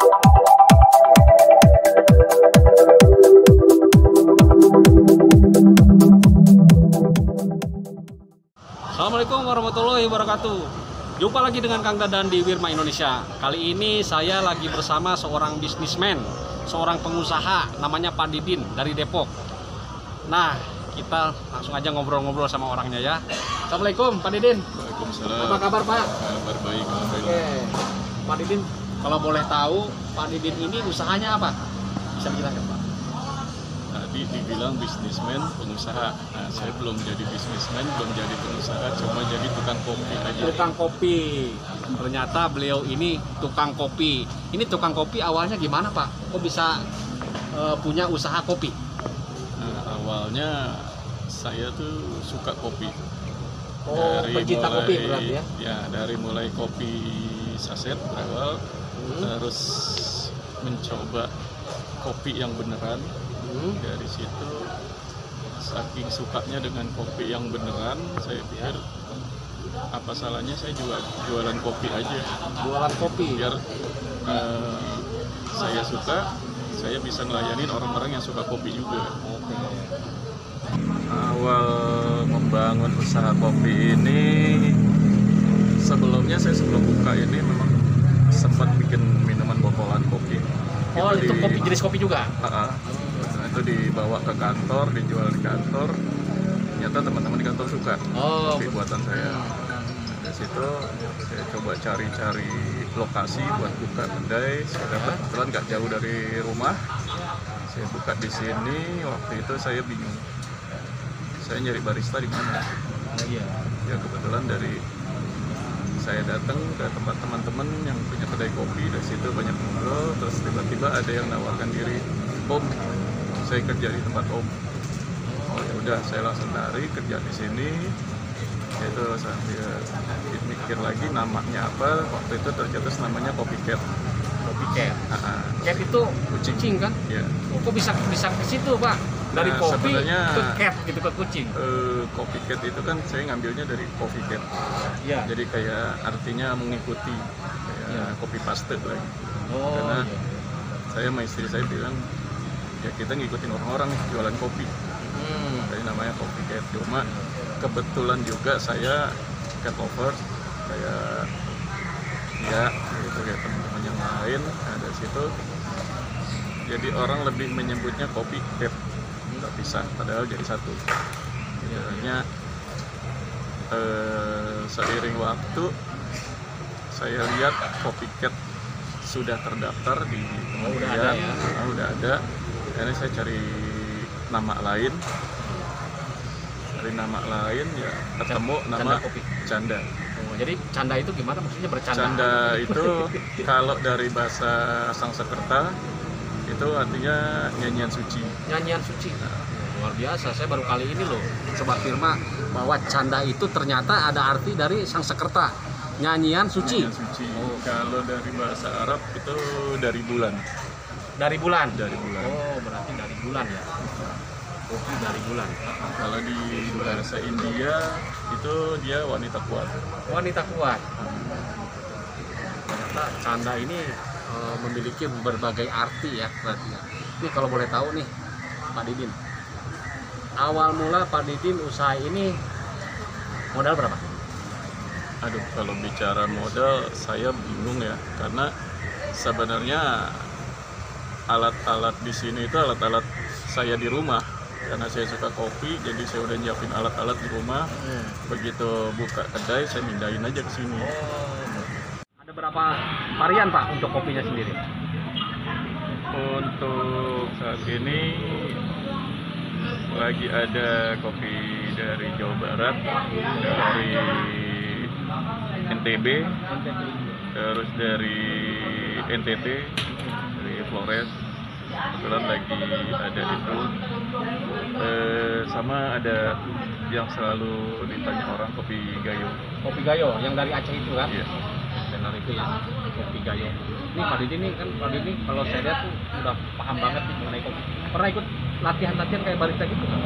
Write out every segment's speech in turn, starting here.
Assalamualaikum warahmatullahi wabarakatuh. Jumpa lagi dengan Kang Dadan di Wirma Indonesia. Kali ini saya lagi bersama seorang bisnismen, seorang pengusaha namanya Pak Didin dari Depok. Nah, kita langsung aja ngobrol-ngobrol sama orangnya ya. Assalamualaikum Pak Didin. Waalaikumsalam. Apa kabar Pak? Kabar baik, alhamdulillah. Oke. Pak Didin, kalau boleh tahu Pak Didin ini usahanya apa? Bisa dijelaskan Pak? Tadi dibilang bisnismen, pengusaha. Nah, saya belum jadi bisnismen, belum jadi pengusaha, cuma jadi tukang kopi aja. Tukang kopi. Ternyata beliau ini tukang kopi. Ini tukang kopi awalnya gimana Pak? Kok bisa punya usaha kopi? Nah, awalnya saya tuh suka kopi. Oh, pencinta kopi berarti ya? Ya, dari mulai kopi saset awal, terus mencoba kopi yang beneran. Dari situ saking sukanya dengan kopi yang beneran, saya pikir apa salahnya saya juga jualan kopi aja. Jualan kopi. Biar saya suka, saya bisa ngelayanin orang-orang yang suka kopi juga. Oke. Awal membangun usaha kopi ini, sebelumnya saya sebelum buka ini memang sempat bikin minuman botolan kopi. Oh, itu kopi, jenis kopi juga? Itu dibawa ke kantor, dijual di kantor. Ternyata teman-teman di kantor suka kopi buatan saya. Dari situ saya coba cari-cari lokasi buat buka kedai. Saya dapat kebetulan nggak jauh dari rumah. Saya buka di sini. Waktu itu saya bingung. Saya nyari barista di mana? Iya. Ya kebetulan dari saya datang ke tempat teman-teman yang punya kedai kopi. Dari situ banyak ngobrol. Terus tiba-tiba ada yang nawarkan diri, Om, saya kerja di tempat Om. Oh ya udah, saya langsung lari kerja di sini. Itu sambil mikir lagi namanya apa. Waktu itu tercetus namanya Kopi Cat. Kopi Cat. Cat itu kucing kan? Iya. Kok bisa ke situ Pak? Dari kopi ke cat gitu, ke kucing. Kopi Cat itu kan saya ngambilnya dari Coffee Cat. Iya. Jadi kayak artinya mengikuti, kayak kopi paste lagi. Oh. Karena Iya. saya sama istri saya bilang, ya kita ngikutin orang-orang jualan kopi. Jadi namanya Kopi Cat. Cuma kebetulan juga saya cat lover, saya ya gitu kayak teman-teman yang lain ada situ. Jadi orang lebih menyebutnya Kopi Cat, nggak bisa, padahal jadi satu. Jadinya seiring waktu saya lihat Kopi Cat sudah terdaftar di kementerian, udah ada. Akhirnya saya cari nama lain, ya ketemu nama Kopi Canda. Oh, jadi canda itu gimana maksudnya, bercanda? Canda itu kalau dari bahasa Sangsekerta itu artinya nyanyian suci. Nyanyian suci. Luar biasa, saya baru kali ini loh Sobat Wirma bahwa canda itu ternyata ada arti dari Sangsekerta, nyanyian suci. Nyanyian suci. Kalau dari bahasa Arab itu dari bulan. Dari bulan. Dari bulan. Oh, berarti dari bulan ya. Kopi dari bulan. Kalau di bahasa India itu dia wanita kuat. Wanita kuat. Ternyata canda ini memiliki berbagai arti ya berarti. Ini kalau boleh tahu nih Pak Didin, awal mula Pak Didin usaha ini modal berapa? Aduh, kalau bicara modal saya bingung ya, karena sebenarnya alat-alat di sini itu alat-alat saya di rumah. Karena saya suka kopi, jadi saya udah nyiapin alat-alat di rumah. Begitu buka kedai, saya mindahin aja ke sini. Ada berapa varian Pak untuk kopinya sendiri? Untuk saat ini lagi ada kopi dari Jawa Barat, dari NTB, terus dari NTT, dari Flores. Kebetulan lagi ada itu, sama ada yang selalu ditanya orang, kopi Gayo. Kopi Gayo yang dari Aceh itu kan? Iya. Benar itu ya, kopi Gayo. Ini Pak Didin nih kan, Pak Didin kalau saya lihat tuh udah paham banget nih mengenai kopi. Pernah ikut latihan-latihan kayak barista gitu kan?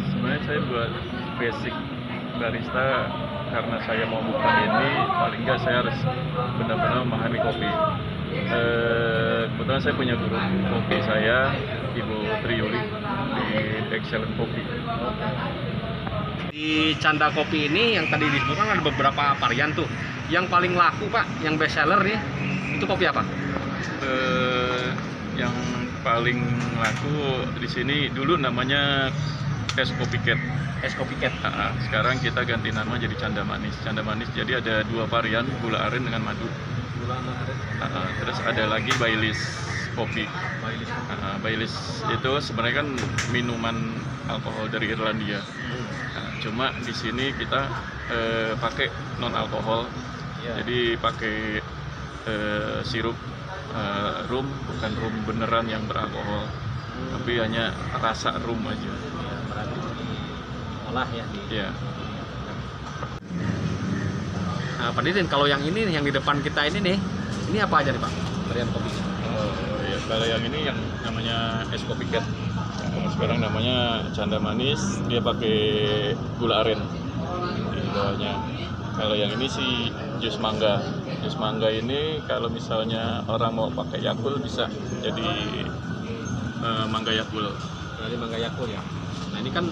Sebenarnya saya buat basic barista, karena saya mau buka ini, paling nggak saya harus benar-benar memahami kopi. Kebetulan saya punya guru kopi saya, Ibu Triyuli di Excellent Kopi. Di Canda Kopi ini yang tadi disebutkan ada beberapa varian tuh. Yang paling laku Pak, yang best seller nih, itu kopi apa? Yang paling laku di sini dulu namanya es kopi cat. Es kopi cat. Sekarang kita ganti nama jadi Canda Manis. Canda Manis jadi ada 2 varian, gula aren dengan madu. Terus ada lagi Baileys kopi. Baileys itu sebenarnya kan minuman alkohol dari Irlandia. Cuma di sini kita pakai non alkohol. Jadi pakai sirup rum, bukan rum beneran yang beralkohol, tapi hanya rasa rum aja. Berarti olah ya. Iya. Nah, Pak Didin, kalau yang ini yang di depan kita ini nih, ini apa aja nih Pak? Varian kopinya. Ya, kalau yang ini yang namanya es kopi cat. Sekarang namanya Canda Manis, dia pakai gula aren di bawahnya. Kalau yang ini sih jus mangga. Jus mangga ini kalau misalnya orang mau pakai Yakult bisa jadi mangga Yakult. Dari mangga Yakult ya. Nah ini kan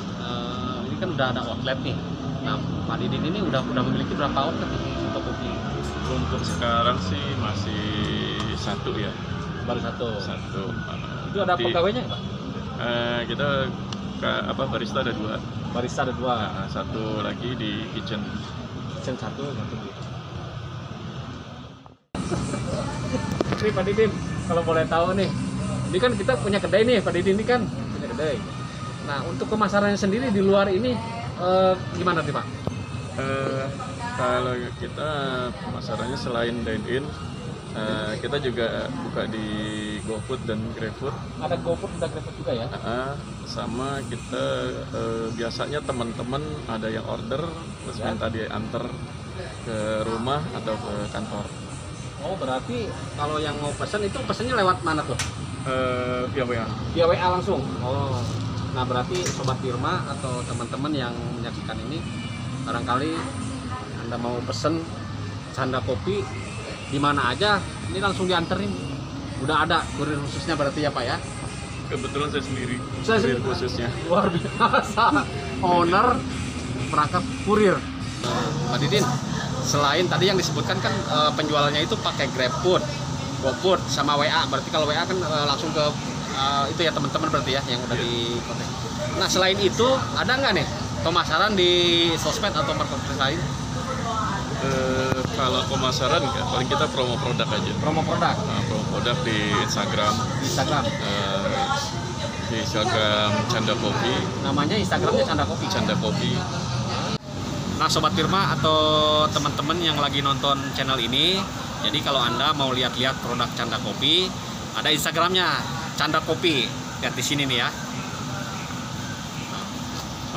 udah ada outlet nih. Nah Pak Didin ini udah memiliki berapa outlet nih untuk kopi? Untuk sekarang sih masih 1 ya. Baru 1. Itu ada Di- pegawainya nggak Pak? Kita barista ada 2. Barista ada 2. Nah, 1 lagi di kitchen. Kitchen 1 di. Ini Pak Didin, kalau boleh tahu nih, ini kan kita punya kedai nih Pak Didin, ini kan punya kedai. Nah untuk pemasarannya sendiri di luar ini gimana nih Pak? Kalau kita pemasarannya selain dine-in, kita juga buka di GoFood dan GrabFood. Ada GoFood, ada GrabFood juga ya? Sama kita biasanya teman-teman ada yang order terus minta dia antar ke rumah atau ke kantor. Oh berarti kalau yang mau pesan itu pesannya lewat mana tuh? Via WA. Via WA langsung? Oh, nah berarti Sobat Firma atau teman-teman yang menyaksikan ini, barangkali Anda mau pesen Canda Kopi di mana aja, ini langsung dianterin. Udah ada kurir khususnya berarti ya Pak ya? Kebetulan saya sendiri, Saya kurir sendiri. khususnya. Luar biasa, owner perangkat kurir. Pak Didin, selain tadi yang disebutkan kan penjualannya itu pakai GrabFood, GoFood sama WA. Berarti kalau WA kan langsung ke itu ya teman-teman berarti ya yang udah di kontak. Nah selain itu ada nggak nih pemasaran di sosmed atau marketplace lain? Kalau pemasaran nggak, paling kita promo produk aja. Promo produk Promo produk di Instagram. di Instagram. Di Instagram Canda Kopi. Namanya Instagramnya Canda Kopi. Canda Kopi. Nah Sobat Firma atau teman-teman yang lagi nonton channel ini, jadi kalau Anda mau lihat-lihat produk Canda Kopi, ada Instagramnya Canda Kopi. Lihat di sini nih ya.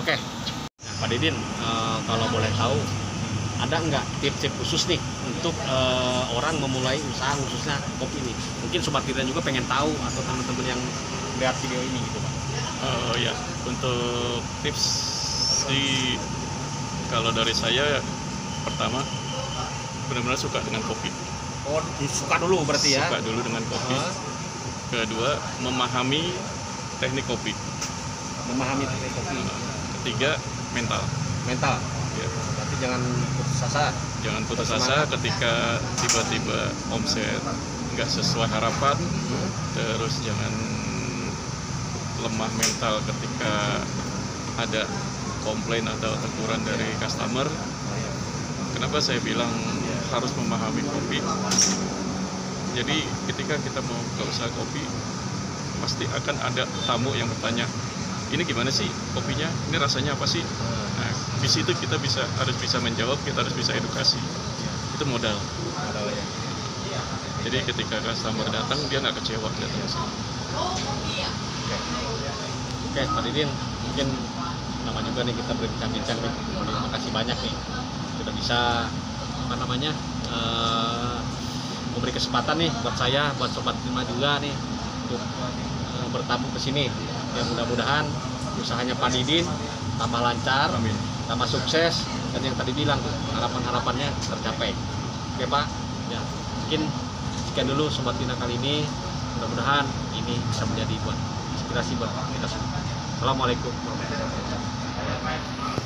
Oke. Nah, Pak Didin, kalau boleh tahu, ada nggak tips-tips khusus nih untuk orang memulai usaha khususnya kopi ini? Mungkin Sobat Firma juga pengen tahu atau teman-teman yang lihat video ini gitu Pak. Ya, untuk tips sih kalau dari saya, pertama benar-benar suka dengan kopi. Oh, suka dulu berarti ya? Suka dulu dengan kopi. Kedua, memahami teknik kopi. Memahami teknik kopi. Ketiga, mental. Mental. Ya. Berarti jangan putus asa. Jangan putus asa ketika tiba-tiba omset nggak sesuai harapan. Terus jangan lemah mental ketika ada komplain atau teguran dari customer. Kenapa saya bilang harus memahami kopi? Jadi ketika kita mau ke usaha kopi, pasti akan ada tamu yang bertanya, ini gimana sih kopinya? Ini rasanya apa sih? Nah, di situ kita harus bisa menjawab, kita harus bisa edukasi. Itu modal. Jadi ketika customer datang, dia nggak kecewa datang ke sini. Oke, Pak Didin, mungkin nama juga nih kita berbincang-bincang nih. Terima kasih banyak nih. Kita bisa memberi kesempatan nih buat saya, buat Sobat Firma juga nih untuk bertamu ke sini. Ya mudah-mudahan usahanya Pak Didin tambah lancar. Amin. tambah sukses, dan yang tadi bilang tuh harapan-harapannya tercapai. Oke Pak, ya mungkin sekian dulu Sobat Tina kali ini. Mudah-mudahan ini bisa menjadi buat inspirasi buat kita semua. Assalamualaikum warahmatullahi wabarakatuh.